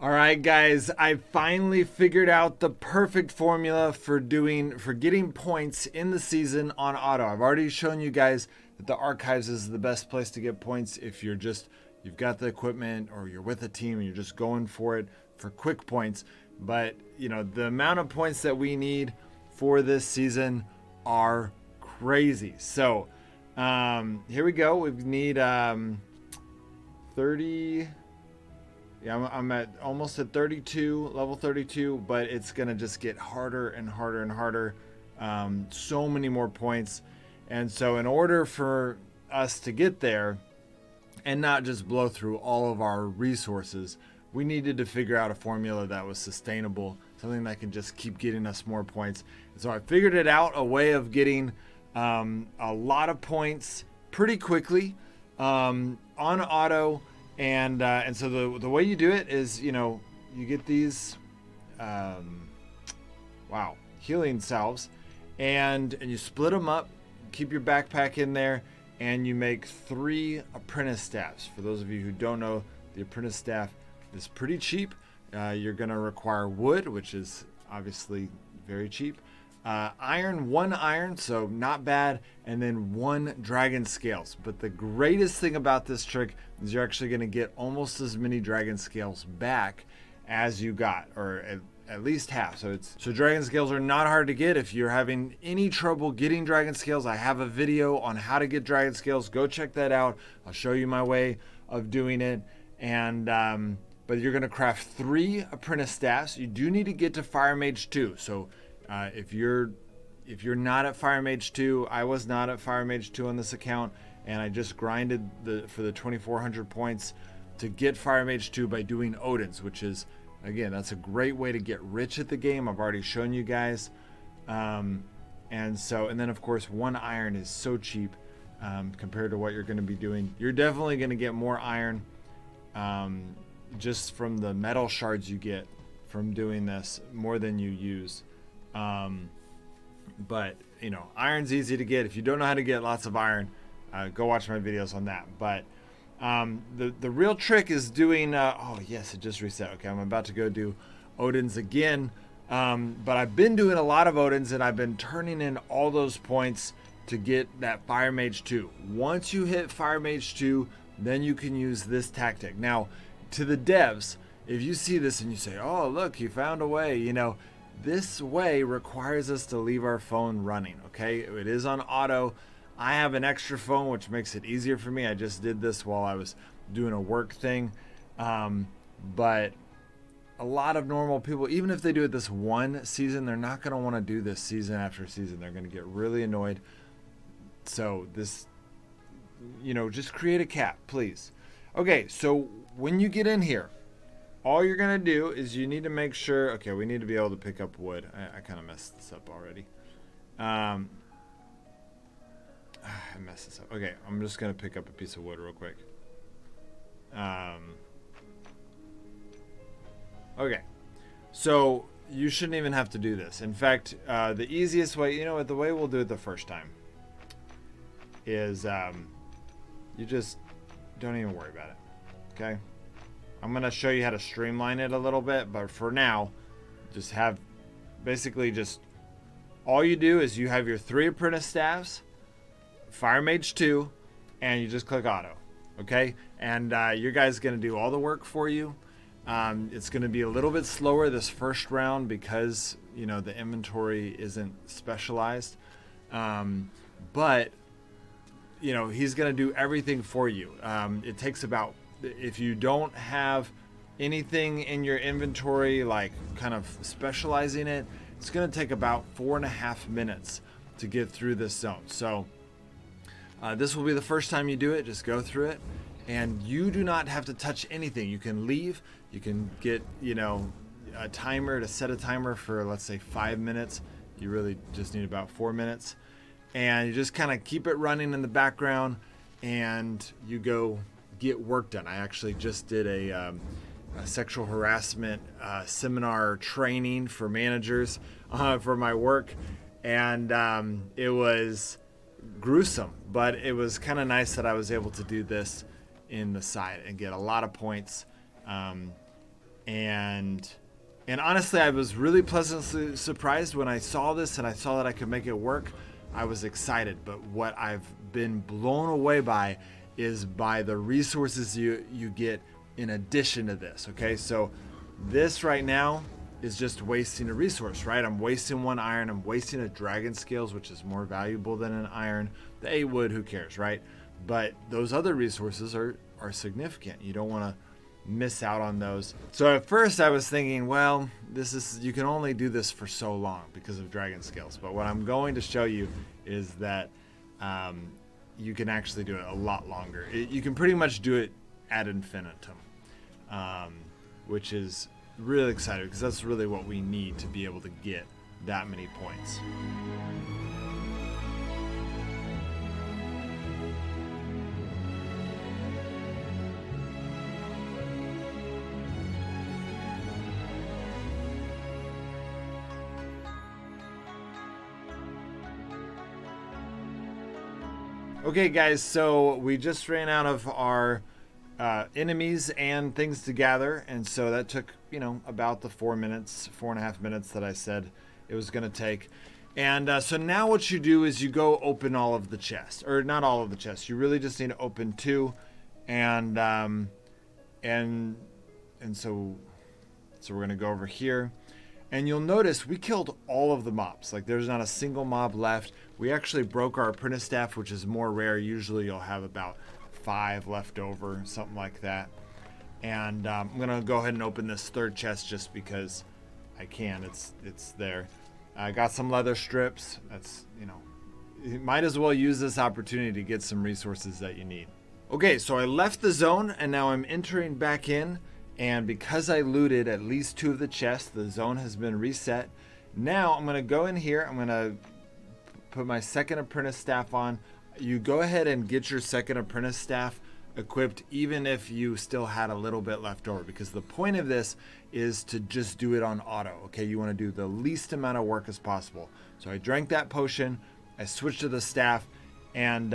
All right, guys, I finally figured out the perfect formula for getting points in the season on auto. I've already shown you guys that the archives is the best place to get points if you've got the equipment or you're with a team and you're just going for it for quick points. But, the amount of points that we need for this season are crazy. So, here we go. We need 30. Yeah, I'm almost at 32, level 32, but it's going to just get harder and harder and harder. So many more points. And so in order for us to get there and not just blow through all of our resources, we needed to figure out a formula that was sustainable, something that can just keep getting us more points. And so I figured it out, a way of getting a lot of points pretty quickly on auto. And so the way you do it is, you get these, healing salves, and you split them up, keep your backpack in there, and you make 3 apprentice staffs. For those of you who don't know, the apprentice staff is pretty cheap. You're going to require wood, which is obviously very cheap. Iron, 1 iron, so not bad, and then 1 dragon scales. But the greatest thing about this trick is you're actually going to get almost as many dragon scales back as you got, or at least half. So dragon scales are not hard to get. If you're having any trouble getting dragon scales, I have a video on how to get dragon scales. Go check that out. I'll show you my way of doing it. And but you're going to craft 3 apprentice staffs. You do need to get to Fire Mage 2. So if you're not at Fire Mage 2, I was not at Fire Mage 2 on this account, and I just grinded for the 2,400 points to get Fire Mage 2 by doing Odins, which is, again, that's a great way to get rich at the game. I've already shown you guys. And then of course 1 iron is so cheap compared to what you're going to be doing. You're definitely going to get more iron just from the metal shards you get from doing this, more than you use. But iron's easy to get. If you don't know how to get lots of iron, go watch my videos on that. But the real trick is doing oh yes, it just reset. Okay, I'm about to go do Odins again, but I've been doing a lot of Odins, and I've been turning in all those points to get that Fire Mage 2. Once you hit Fire Mage 2, then you can use this tactic. Now, to the devs, if you see this and you say, oh look, you found a way, this way requires us to leave our phone running, okay? It is on auto. I have an extra phone, which makes it easier for me. I just did this while I was doing a work thing. But a lot of normal people, even if they do it this one season, they're not going to want to do this season after season. They're going to get really annoyed. So this, just create a cap, please. Okay, so when you get in here, all you're going to do is you need to make sure, okay, we need to be able to pick up wood. I kind of messed this up already. I messed this up. Okay, I'm just going to pick up a piece of wood real quick. Okay, so you shouldn't even have to do this. In fact, the easiest way, the way we'll do it the first time is you just don't even worry about it, okay? I'm going to show you how to streamline it a little bit, but for now, just have basically just all you do is you have your 3 apprentice staffs, Fire Mage 2, and you just click auto, okay? And your guy's going to do all the work for you. It's going to be a little bit slower this first round because, the inventory isn't specialized. But, he's going to do everything for you. It takes about, if you don't have anything in your inventory, like kind of specializing it, it's going to take about 4.5 minutes to get through this zone. So this will be the first time you do it. Just go through it, and you do not have to touch anything. You can leave. You can get, a timer to set a timer for, let's say, 5 minutes. You really just need about 4 minutes, and you just kind of keep it running in the background, and you go get work done. I actually just did a sexual harassment seminar training for managers for my work, and it was gruesome, but it was kind of nice that I was able to do this in the side and get a lot of points. And honestly, I was really pleasantly surprised when I saw this and I saw that I could make it work. I was excited, but what I've been blown away by is by the resources you get in addition to this. Okay, so this right now is just wasting a resource, right? I'm wasting 1 iron, I'm wasting a dragon scales, which is more valuable than an iron. The 8 wood, who cares, right? But those other resources are significant. You don't want to miss out on those. So at first I was thinking, well, you can only do this for so long because of dragon scales. But what I'm going to show you is that you can actually do it a lot longer. You can pretty much do it ad infinitum, which is really exciting because that's really what we need to be able to get that many points. Okay guys, so we just ran out of our enemies and things to gather, and so that took, you know, about the 4.5 minutes that I said it was going to take. And so now what you do is you go open all of the chests, or not all of the chests. You really just need to open 2, and so we're going to go over here. And you'll notice we killed all of the mobs. Like, there's not a single mob left. We actually broke our apprentice staff, which is more rare. Usually you'll have about 5 left over, something like that. And I'm going to go ahead and open this 3rd chest just because I can. It's there. I got some leather strips. That's, you know, you might as well use this opportunity to get some resources that you need. Okay, so I left the zone, and now I'm entering back in. And because I looted at least 2 of the chests, the zone has been reset. Now I'm going to go in here. I'm going to put my 2nd apprentice staff on. You go ahead and get your 2nd apprentice staff equipped even if you still had a little bit left over, because the point of this is to just do it on auto. Okay, you want to do the least amount of work as possible. So I drank that potion, I switched to the staff, and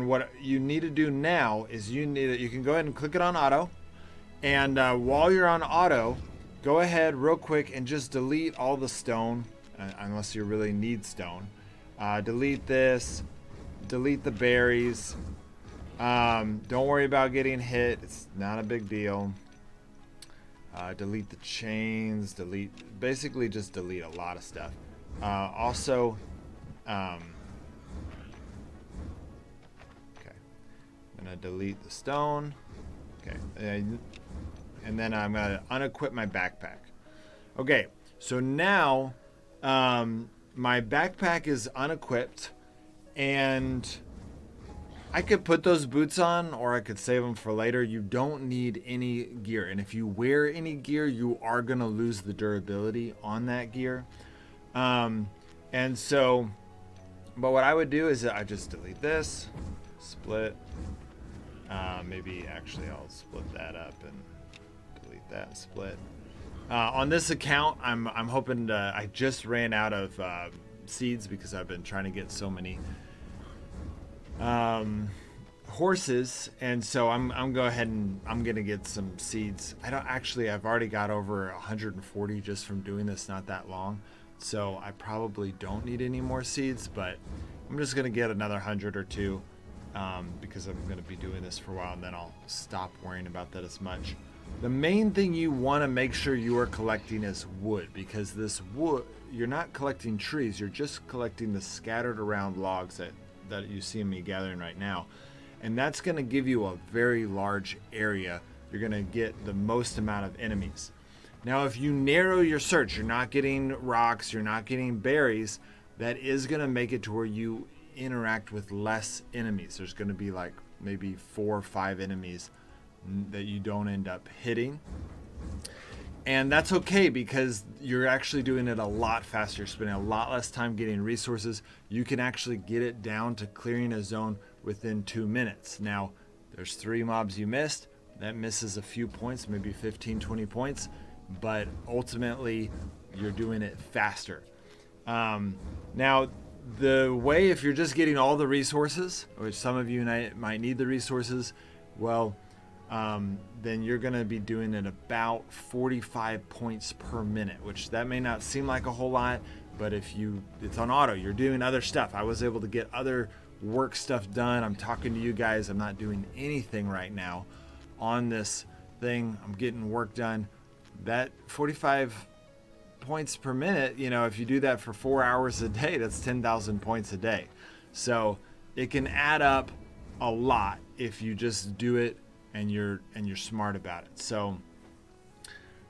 what you need to do now is you can go ahead and click it on auto, and while you're on auto, go ahead real quick and just delete all the stone, unless you really need stone. Delete this, delete the berries. Don't worry about getting hit, it's not a big deal. Delete the chains, basically just delete a lot of stuff. Also, okay, I'm gonna delete the stone. Okay, and then I'm gonna unequip my backpack. Okay, so now my backpack is unequipped, and I could put those boots on, or I could save them for later. You don't need any gear, and if you wear any gear, you are gonna lose the durability on that gear. And so, but what I would do is I just delete this, split. Maybe actually I'll split that up and delete that and split. On this account, I'm hoping to. I just ran out of seeds because I've been trying to get so many horses, and so I'm go ahead and I'm gonna get some seeds. I've already got over 140 just from doing this not that long, so I probably don't need any more seeds, but I'm just gonna get another 100 or 2 because I'm gonna be doing this for a while, and then I'll stop worrying about that as much. The main thing you want to make sure you are collecting is wood, because this wood, you're not collecting trees, you're just collecting the scattered around logs that you see me gathering right now, and that's going to give you a very large area. You're going to get the most amount of enemies. Now if you narrow your search, you're not getting rocks, you're not getting berries, that is going to make it to where you interact with less enemies. There's going to be like maybe 4 or 5 enemies that you don't end up hitting, and that's okay because you're actually doing it a lot faster. You're spending a lot less time getting resources. You can actually get it down to clearing a zone within 2 minutes. Now there's 3 mobs you missed, that misses a few points, maybe 15-20 points, but ultimately you're doing it faster. Now the way, if you're just getting all the resources, which some of you might need the resources, well, then you're going to be doing it about 45 points per minute, which that may not seem like a whole lot, but if it's on auto, you're doing other stuff. I was able to get other work stuff done. I'm talking to you guys. I'm not doing anything right now on this thing. I'm getting work done. That 45 points per minute, if you do that for 4 hours a day, that's 10,000 points a day. So it can add up a lot if you just do it and you're smart about it. So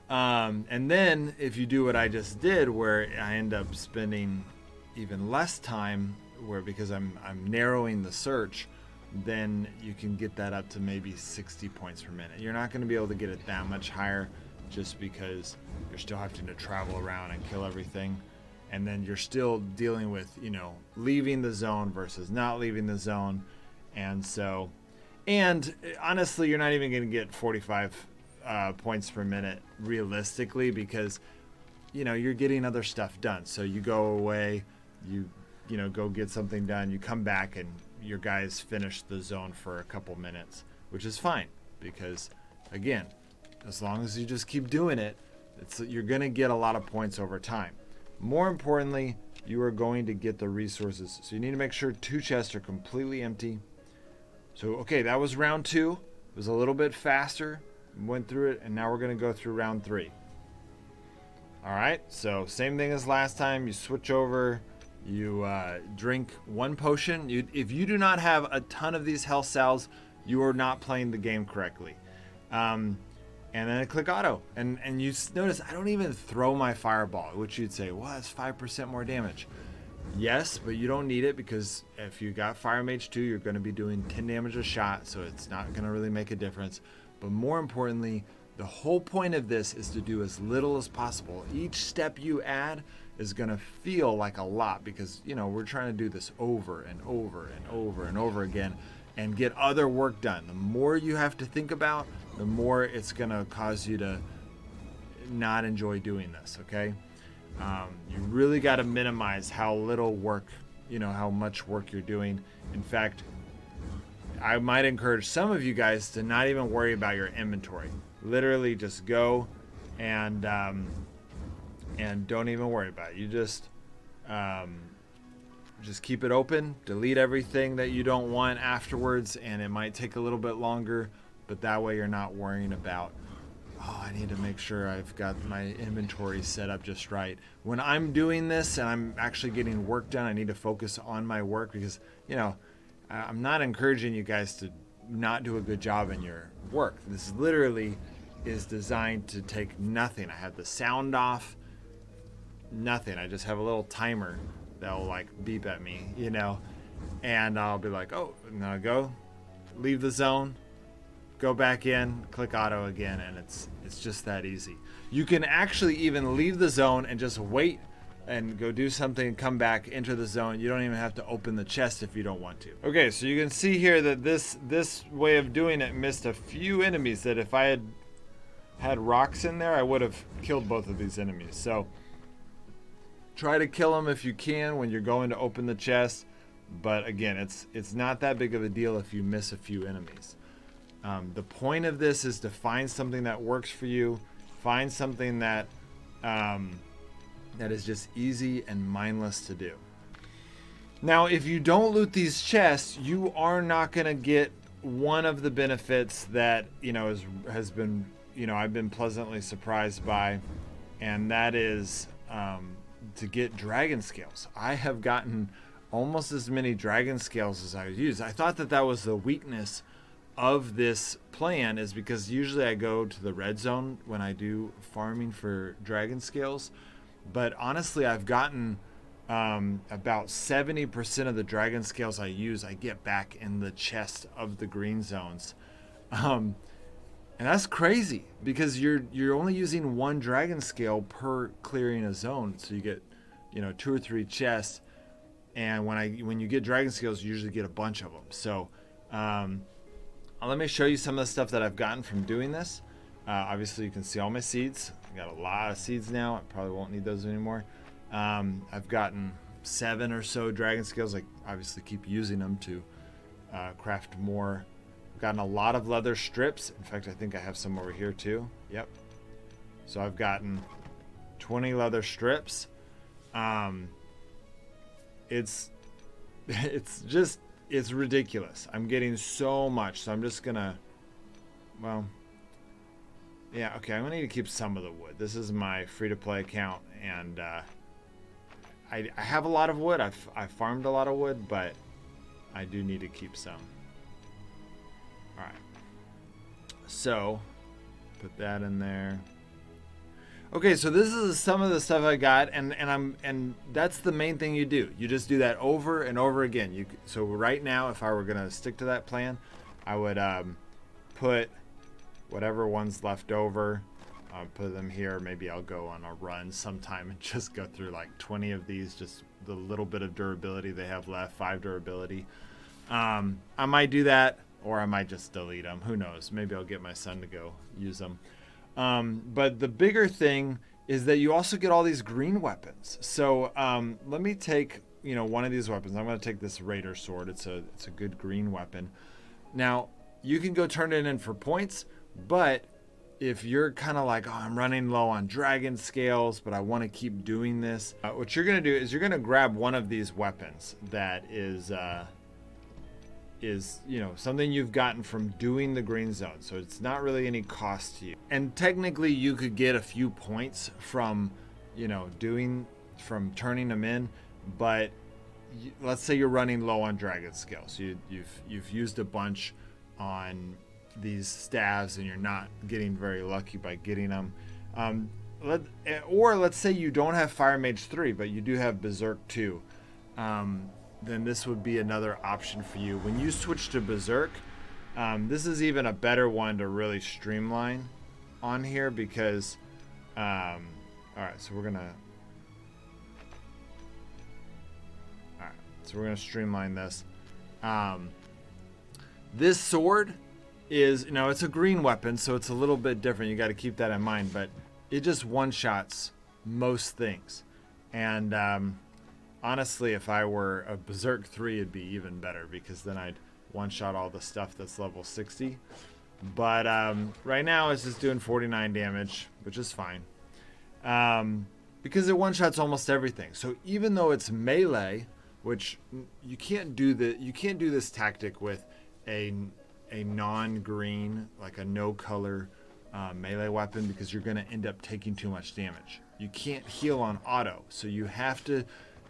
and then if you do what I just did, where I end up spending even less time, because I'm narrowing the search, then you can get that up to maybe 60 points per minute. You're not going to be able to get it that much higher, just because you're still having to travel around and kill everything, and then you're still dealing with leaving the zone versus not leaving the zone. And honestly, you're not even going to get 45 points per minute realistically, because you're getting other stuff done. So you go away, you go get something done, you come back, and your guys finish the zone for a couple minutes, which is fine, because again, as long as you just keep doing it, you're going to get a lot of points over time. More importantly, you are going to get the resources. So you need to make sure 2 chests are completely empty. So, okay, that was round 2. It was a little bit faster. Went through it, and now we're going to go through round 3. All right, so same thing as last time. You switch over. You drink 1 potion. If you do not have a ton of these health cells, you are not playing the game correctly. And then I click auto. And you notice I don't even throw my fireball, which you'd say, well, that's 5% more damage. Yes, but you don't need it, because if you got Fire Mage 2, you're going to be doing 10 damage a shot, so it's not going to really make a difference. But more importantly, the whole point of this is to do as little as possible. Each step you add is going to feel like a lot, because we're trying to do this over and over and over and over again and get other work done. The more you have to think about, the more it's going to cause you to not enjoy doing this, okay? You really got to minimize how little work, how much work you're doing. In fact, I might encourage some of you guys to not even worry about your inventory. Literally just go and don't even worry about it. You just keep it open, delete everything that you don't want afterwards, and it might take a little bit longer, but that way you're not worrying about, I need to make sure I've got my inventory set up just right. When I'm doing this and I'm actually getting work done, I need to focus on my work, because, I'm not encouraging you guys to not do a good job in your work. This literally is designed to take nothing. I have the sound off, nothing. I just have a little timer that'll beep at me, and I'll be like, oh, now go, leave the zone, go back in, click auto again, and it's just that easy. You can actually even leave the zone and just wait and go do something and come back into the zone. You don't even have to open the chest if you don't want to. Okay, so you can see here that this way of doing it missed a few enemies that if I had rocks in there, I would have killed both of these enemies. So try to kill them if you can when you're going to open the chest, but again, it's not that big of a deal if you miss a few enemies. The point of this is to find something that works for you, find something that that is just easy and mindless to do. Now, if you don't loot these chests, you are not going to get one of the benefits that has been I've been pleasantly surprised by, and that is to get dragon scales. I have gotten almost as many dragon scales as I use. I thought that was the weakness of this plan, is because usually I go to the red zone when I do farming for dragon scales, but honestly I've gotten about 70% of the dragon scales I use I get back in the chest of the green zones, and that's crazy, because you're only using 1 dragon scale per clearing a zone, so you get 2 or 3 chests, and when you get dragon scales, you usually get a bunch of them. So let me show you some of the stuff that I've gotten from doing this. Obviously you can see all my seeds. I got a lot of seeds now. I probably won't need those anymore. I've gotten 7 or so dragon scales. I obviously keep using them to craft more. I've gotten a lot of leather strips. In fact, I think I have some over here too. Yep. So I've gotten 20 leather strips. It's ridiculous. I'm getting so much. So I'm just gonna, well, yeah, okay. I'm gonna need to keep some of the wood. This is my free-to-play account, and I have a lot of wood. I've farmed a lot of wood, but I do need to keep some. All right. So put that in there. Okay, so this is some of the stuff I got, and that's the main thing you do. You just do that over and over again. So right now, if I were gonna stick to that plan, I would put whatever one's left over. I'll put them here. Maybe I'll go on a run sometime and just go through like 20 of these, just the little bit of durability they have left, 5 durability. I might do that, or I might just delete them. Who knows? Maybe I'll get my son to go use them. But the bigger thing is that you also get all these green weapons. So let me take, one of these weapons. I'm going to take this Raider sword. It's a good green weapon. Now, you can go turn it in for points, but if you're kind of like, oh, I'm running low on dragon scales, but I want to keep doing this, what you're going to do is you're going to grab one of these weapons that is something you've gotten from doing the green zone, so it's not really any cost to you. And technically you could get a few points from turning them in, but let's say you're running low on dragon scales. You've used a bunch on these staves and you're not getting very lucky by getting them. Or let's say you don't have Fire Mage 3, but you do have Berserk 2. Then this would be another option for you. When you switch to Berserk, this is even a better one to really streamline on here because, all right, so we're gonna streamline this. This sword is, it's a green weapon, so it's a little bit different. You got to keep that in mind, but it just one-shots most things. And honestly, if I were a Berserk 3, it'd be even better because then I'd one-shot all the stuff that's level 60. But right now it's just doing 49 damage, which is fine. Because it one-shots almost everything. So even though it's melee, which you can't do this tactic with a non-green, like a no-color melee weapon, because you're going to end up taking too much damage. You can't heal on auto, so you have to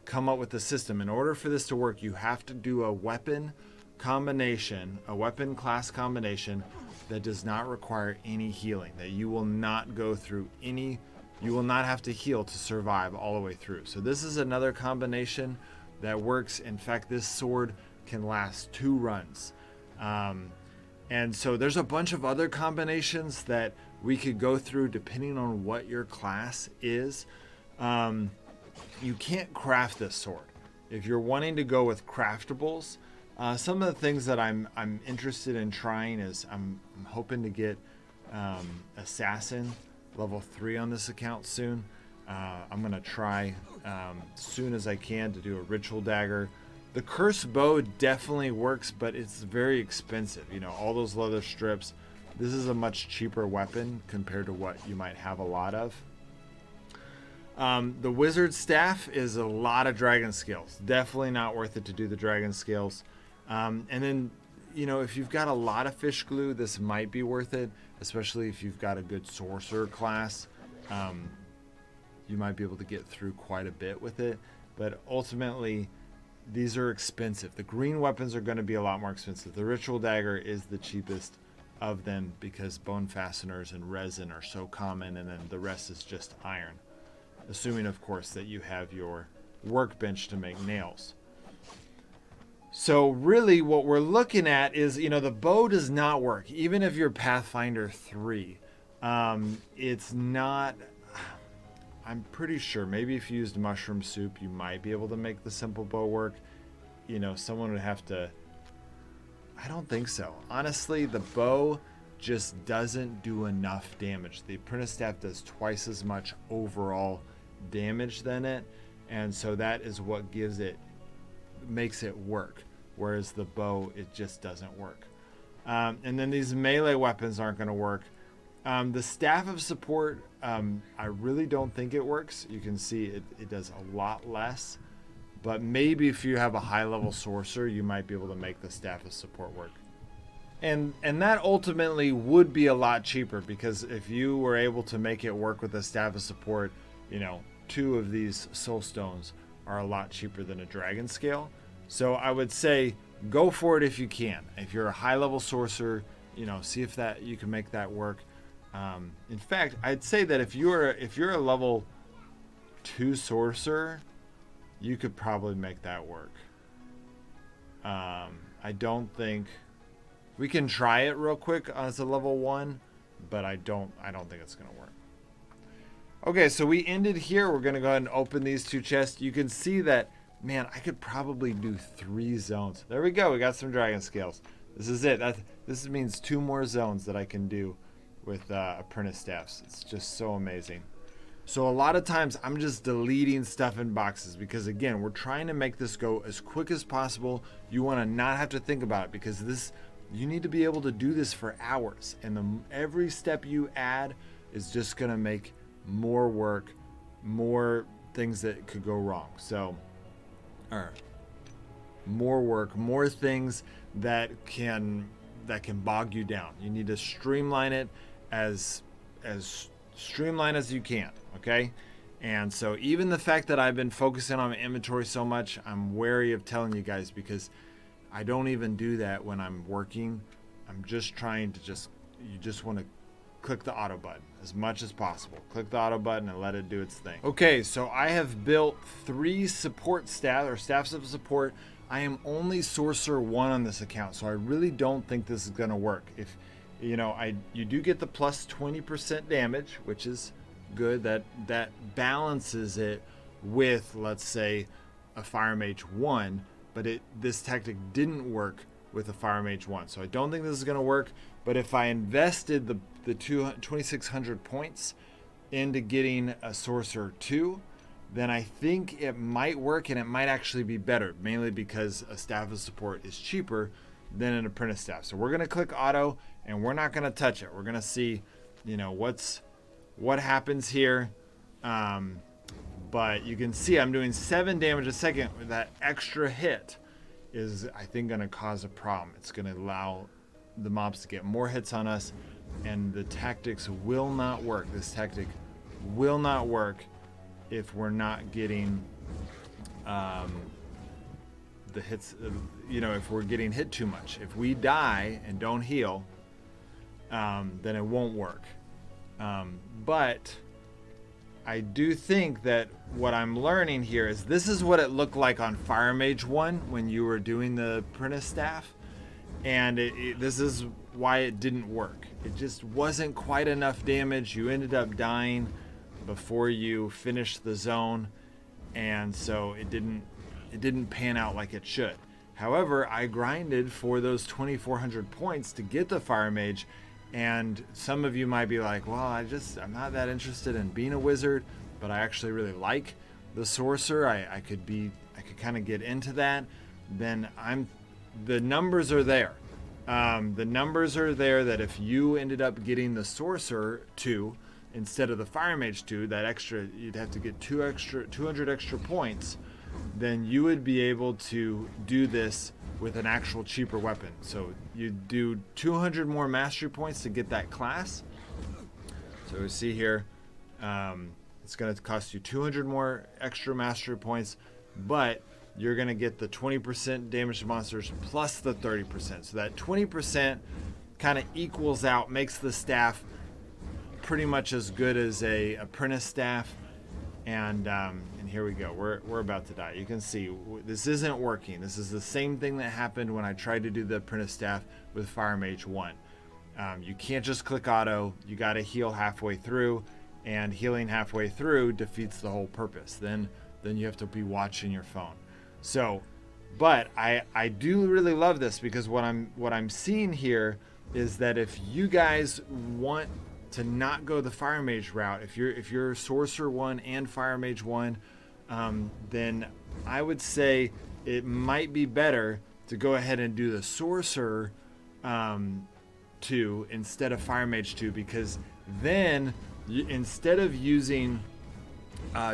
come up with a system. In order for this to work, you have to do a weapon combination, a weapon class combination that does not require any healing, that you will not go through any, you will not have to heal to survive all the way through. So this is another combination that works. In fact, this sword can last 2 runs. And so there's a bunch of other combinations that we could go through depending on what your class is. You can't craft this sword. If you're wanting to go with craftables, some of the things that I'm interested in trying is I'm hoping to get Assassin level 3 on this account soon. I'm going to try soon as I can to do a Ritual Dagger. The Cursed Bow definitely works, but it's very expensive. All those leather strips. This is a much cheaper weapon compared to what you might have a lot of. The Wizard Staff is a lot of dragon scales. Definitely not worth it to do the dragon scales. And then, if you've got a lot of fish glue, this might be worth it, especially if you've got a good sorcerer class. You might be able to get through quite a bit with it, but ultimately these are expensive. The green weapons are going to be a lot more expensive. The Ritual Dagger is the cheapest of them because bone fasteners and resin are so common, and then the rest is just iron. Assuming, of course, that you have your workbench to make nails. So really what we're looking at is, the bow does not work. Even if you're Pathfinder 3, it's not... I'm pretty sure maybe if you used mushroom soup, you might be able to make the simple bow work. Someone would have to... I don't think so. Honestly, the bow just doesn't do enough damage. The apprentice staff does twice as much overall damage than it, and so that is what makes it work. Whereas the bow, it just doesn't work. And then these melee weapons aren't going to work. The Staff of Support, I really don't think it works. You can see it does a lot less. But maybe if you have a high-level sorcerer, you might be able to make the Staff of Support work. And that ultimately would be a lot cheaper, because if you were able to make it work with the Staff of Support, you know, 2 of these soul stones are a lot cheaper than a dragon scale. So I would say go for it if you can. If you're a high-level sorcerer, you know, see if that you can make that work. In fact, I'd say that if you're a level 2 sorcerer, you could probably make that work. I don't think we can try it real quick as a level 1, but I don't think it's gonna work. Okay, so we ended here. We're gonna go ahead and open these 2 chests. You can see that, man, I could probably do 3 zones. There we go. We got some dragon scales. This is it. This means 2 more zones that I can do with apprentice staffs. It's just so amazing. So a lot of times I'm just deleting stuff in boxes because, again, we're trying to make this go as quick as possible. You want to not have to think about it, because you need to be able to do this for hours. And every step you add is just going to make more work, more things that could go wrong. So, more work, more things that can bog you down. You need to streamline it as streamlined as you can, okay? And so even the fact that I've been focusing on my inventory so much, I'm wary of telling you guys, because I don't even do that when I'm working. I'm just trying to you just want to click the auto button as much as possible. Click the auto button and let it do its thing. Okay, so I have built 3 support staffs of support. I am only sorcerer 1 on this account, so I really don't think this is gonna work. If you know, you do get the plus 20% damage, which is good. That balances it with, let's say, a Fire Mage 1, but this tactic didn't work with a Fire Mage 1. So I don't think this is going to work, but if I invested the 2,600 points into getting a Sorcerer 2, then I think it might work, and it might actually be better, mainly because a Staff of Support is cheaper than an Apprentice Staff. So we're going to click Auto, and we're not going to touch it. We're going to see, you know, what happens here. But you can see I'm doing 7 damage a second. That extra hit is, I think, going to cause a problem. It's going to allow the mobs to get more hits on us, and the tactics will not work. This tactic will not work if we're not getting the hits, you know, if we're getting hit too much. If we die and don't heal, then it won't work. But I do think that what I'm learning here is this is what it looked like on Fire Mage 1 when you were doing the Apprentice Staff, and this is why it didn't work. It just wasn't quite enough damage. You ended up dying before you finished the zone, and so it didn't pan out like it should. However, I grinded for those 2,400 points to get the Fire Mage, and some of you might be like, well, I'm not that interested in being a wizard, but I actually really like the sorcerer. I could kind of get into that. Then the numbers are there. The numbers are there that if you ended up getting the sorcerer 2 instead of the Fire Mage 2, that extra, you'd have to get 200 extra points, then you would be able to do this with an actual cheaper weapon. So you do 200 more mastery points to get that class. So we see here, it's going to cost you 200 more extra mastery points, but you're going to get the 20% damage to monsters plus the 30%. So that 20% kind of equals out, makes the staff pretty much as good as a apprentice staff. And here we go. We're about to die. You can see this isn't working. This is the same thing that happened when I tried to do the apprentice staff with Fire Mage 1. You can't just click auto. You got to heal halfway through, and healing halfway through defeats the whole purpose. Then you have to be watching your phone. So, but I do really love this, because what I'm seeing here is that if you guys want to not go the Fire Mage route, if you're Sorcerer 1 and Fire Mage 1, then I would say it might be better to go ahead and do the Sorcerer 2 instead of Fire Mage 2, because then instead of using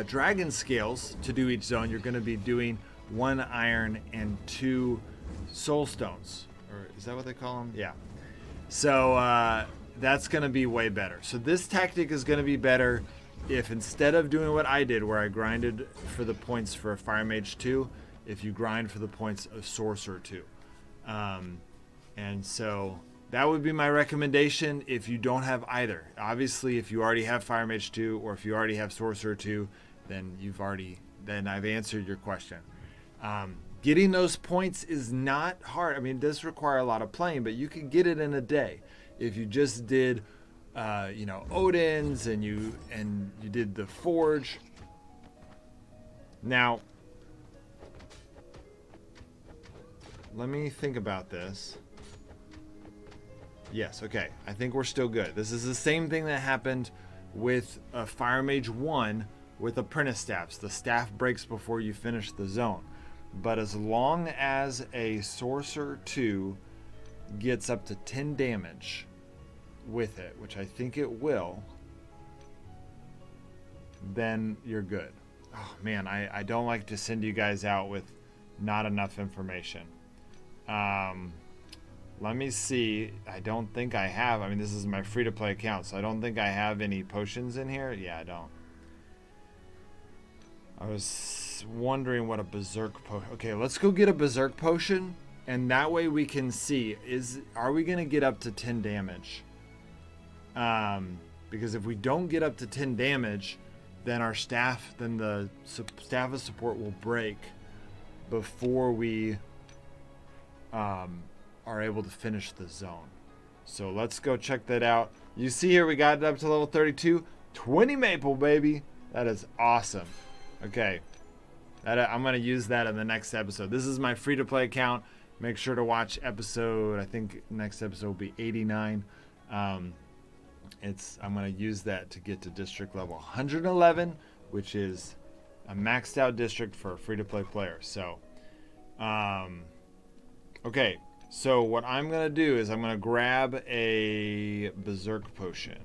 dragon scales to do each zone, you're going to be doing 1 iron and 2 soul stones, or is that what they call them? Yeah. So that's going to be way better. So this tactic is going to be better if instead of doing what I did, where I grinded for the points for a Fire Mage 2, if you grind for the points of Sorcerer 2. And so that would be my recommendation if you don't have either. Obviously, if you already have Fire Mage 2 or if you already have Sorcerer 2, then I've answered your question. Getting those points is not hard. I mean, it does require a lot of playing, but you can get it in a day. If you just did, Odin's and you did the Forge. Now, let me think about this. Yes, okay. I think we're still good. This is the same thing that happened with a Fire Mage 1 with Apprentice Staffs. The staff breaks before you finish the zone. But as long as a Sorcerer 2 gets up to 10 damage with it, which I think it will, then you're good. Oh man, I don't like to send you guys out with not enough information. Let me see. I don't think I have. I mean, this is my free-to-play account, so I don't think I have any potions in here. Yeah, I don't. I was wondering what a Berserk potion... Okay, let's go get a Berserk potion, and that way we can see, are we going to get up to 10 damage? Because if we don't get up to 10 damage, then the staff of support will break before we are able to finish the zone. So let's go check that out. You see here we got it up to level 32. 20 maple, baby. That is awesome. Okay. I'm going to use that in the next episode. This is my free-to-play account. Make sure to watch episode, I think next episode will be 89. I'm going to use that to get to district level 111, which is a maxed out district for a free-to-play player. So, okay. So what I'm going to do is I'm going to grab a Berserk potion.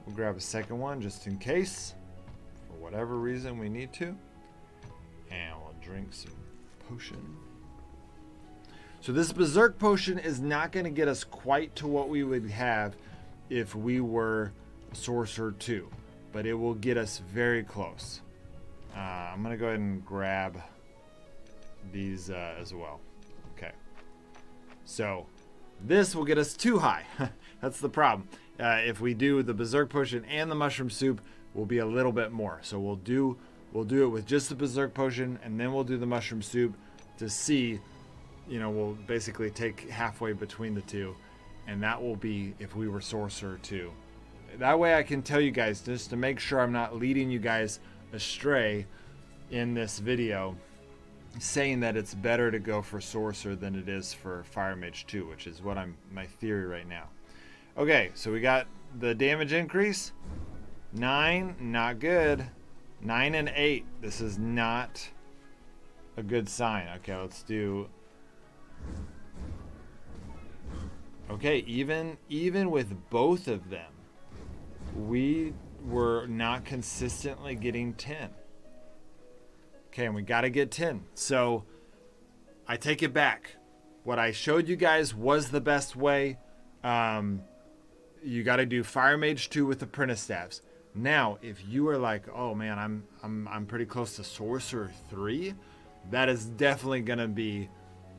We'll grab a second one just in case, for whatever reason we need to. And we'll drink some potion. So this Berserk potion is not going to get us quite to what we would have if we were Sorcerer 2, but it will get us very close. I'm going to go ahead and grab these as well. Okay. So this will get us too high. That's the problem. If we do the Berserk potion and the mushroom soup, will be a little bit more. So we'll do it with just the Berserk potion, and then we'll do the mushroom soup to see. We'll basically take halfway between the two, and that will be if we were Sorcerer 2. That way I can tell you guys, just to make sure I'm not leading you guys astray in this video, saying that it's better to go for Sorcerer than it is for Fire Mage 2, which is what my theory right now. Okay, so we got the damage increase. 9, not good. 9 and 8, this is not a good sign. Okay, let's do... Okay, even with both of them, we were not consistently getting 10. Okay, and we got to get 10. So I take it back. What I showed you guys was the best way. You got to do Fire Mage 2 with Apprentice Staffs. Now, if you are like, oh man, I'm pretty close to Sorcerer 3, that is definitely going to be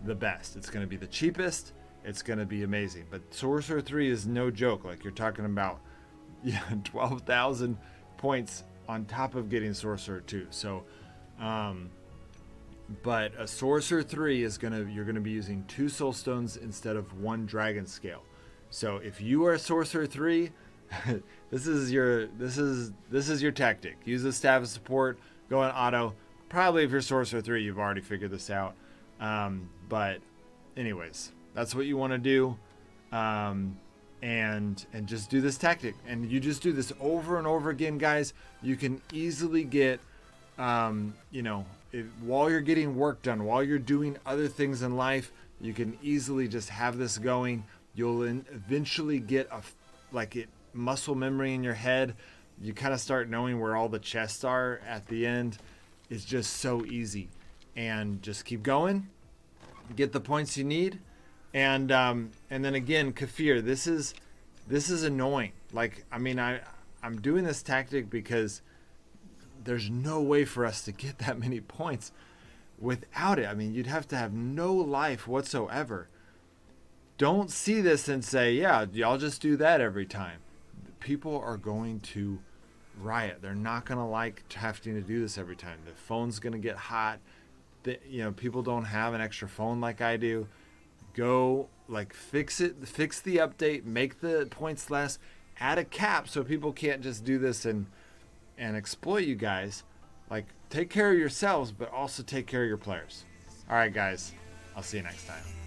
the best. It's going to be the cheapest. It's going to be amazing. But Sorcerer 3 is no joke. Like, you're talking about 12,000 points on top of getting Sorcerer 2. So, but a Sorcerer 3 is you're going to be using 2 soul stones instead of 1 dragon scale. So if you are a Sorcerer 3, this is your tactic. Use the Staff of Support, go in auto. Probably if you're Sorcerer 3, you've already figured this out. But anyways, that's what you want to do. And just do this tactic. And you just do this over and over again, guys. You can easily get, while you're getting work done, while you're doing other things in life, you can easily just have this going. You'll eventually get muscle memory in your head. You kind of start knowing where all the chests are at the end. It's just so easy, and just keep going, get the points you need, and then again, Kafir, this is annoying. Like, I mean, I'm doing this tactic because there's no way for us to get that many points without it. I mean, you'd have to have no life whatsoever. Don't see this and say, yeah, y'all just do that every time. People are going to riot. They're not going to like having to do this every time. The phone's going to get hot. People don't have an extra phone like I do. Go, fix it, fix the update, make the points less, add a cap so people can't just do this and exploit you guys. Take care of yourselves, but also take care of your players. All right, guys. I'll see you next time.